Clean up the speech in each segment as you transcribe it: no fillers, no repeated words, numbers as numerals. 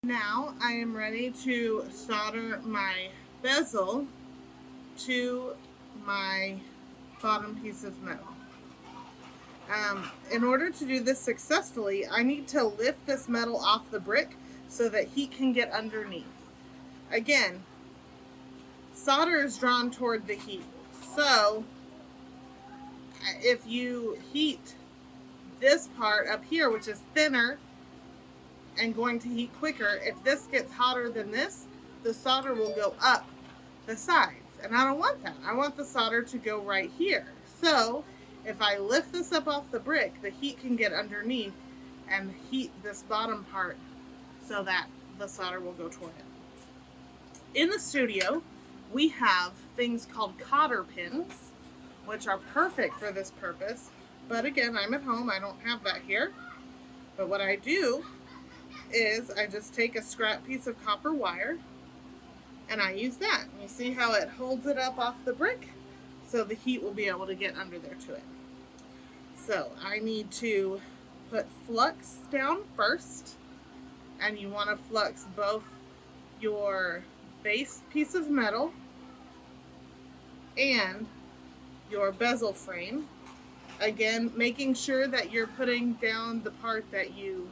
Now I am ready to solder my bezel to my bottom piece of metal. In order to do this successfully, I need to lift this metal off the brick so that heat can get underneath. Again, solder is drawn toward the heat. So if you heat this part up here, which is thinner and going to heat quicker, if this gets hotter than this, the solder will go up the sides. And I don't want that. I want the solder to go right here. So if I lift this up off the brick, the heat can get underneath and heat this bottom part so that the solder will go toward it. In the studio, we have things called cotter pins, which are perfect for this purpose. But again, I'm at home, I don't have that here. But what I do is I just take a scrap piece of copper wire and I use that. You see how it holds it up off the brick? So the heat will be able to get under there to it. So I need to put flux down first, and you want to flux both your base piece of metal and your bezel frame. Again, making sure that you're putting down the part that you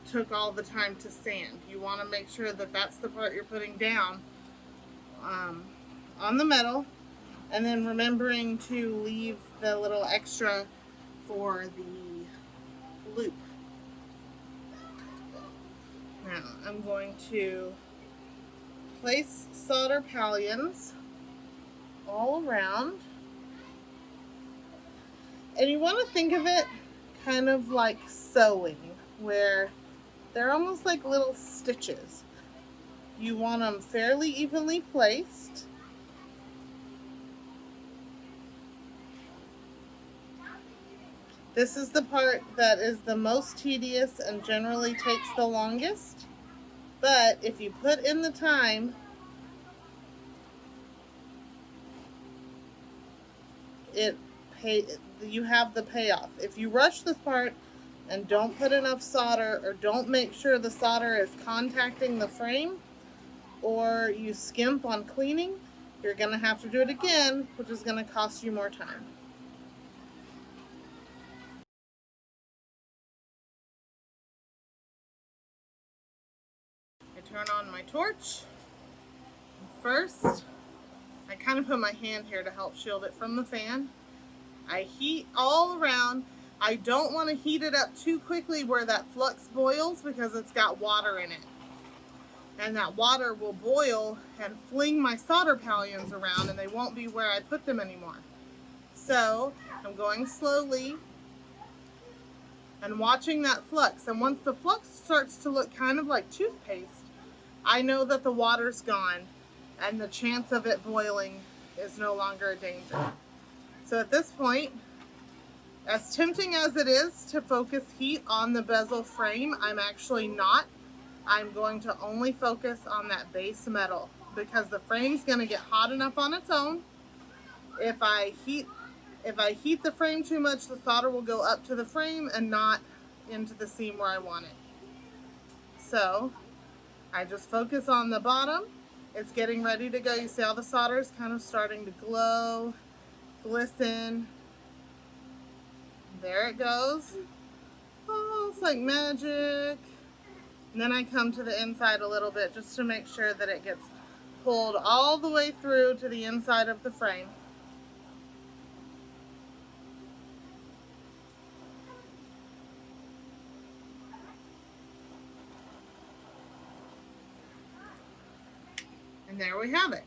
took all the time to sand. You want to make sure that that's the part you're putting down on the metal, and then remembering to leave the little extra for the loop. Now I'm going to place solder pallions all around, and you want to think of it kind of like sewing, where they're almost like little stitches. You want them fairly evenly placed. This is the part that is the most tedious and generally takes the longest. But if you put in the time, you have the payoff. If you rush this part and don't put enough solder, or don't make sure the solder is contacting the frame, or you skimp on cleaning, you're going to have to do it again, which is going to cost you more time. I turn on my torch. First, I kind of put my hand here to help shield it from the fan. I heat all around. I don't want to heat it up too quickly where that flux boils, because it's got water in it. And that water will boil and fling my solder pallions around, and they won't be where I put them anymore. So I'm going slowly and watching that flux. And once the flux starts to look kind of like toothpaste, I know that the water's gone and the chance of it boiling is no longer a danger. So at this point, as tempting as it is to focus heat on the bezel frame, I'm actually not. I'm going to only focus on that base metal, because the frame's going to get hot enough on its own. If I heat the frame too much, the solder will go up to the frame and not into the seam where I want it. So I just focus on the bottom. It's getting ready to go. You see how the solder is kind of starting to glow, glisten. There it goes. Oh, it's like magic. And then I come to the inside a little bit just to make sure that it gets pulled all the way through to the inside of the frame. And there we have it.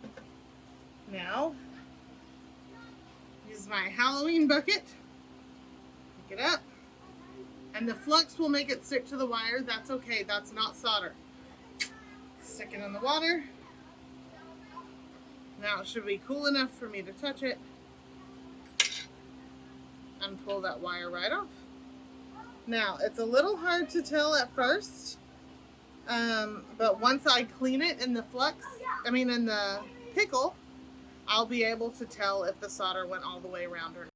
Now, use my Halloween bucket, pick it up, and the flux will make it stick to the wire. That's okay, that's not solder. Stick it in the water. Now it should be cool enough for me to touch it, and pull that wire right off. Now, it's a little hard to tell at first, but once I clean it in the in the pickle, I'll be able to tell if the solder went all the way around or not.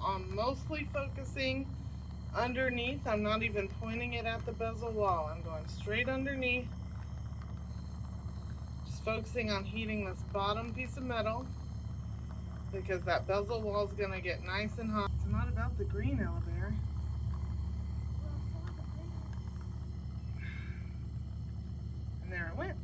I'm mostly focusing underneath. I'm not even pointing it at the bezel wall. I'm going straight underneath. Just focusing on heating this bottom piece of metal because that bezel wall is going to get nice and hot. It's not about the green, Ella. And there it went.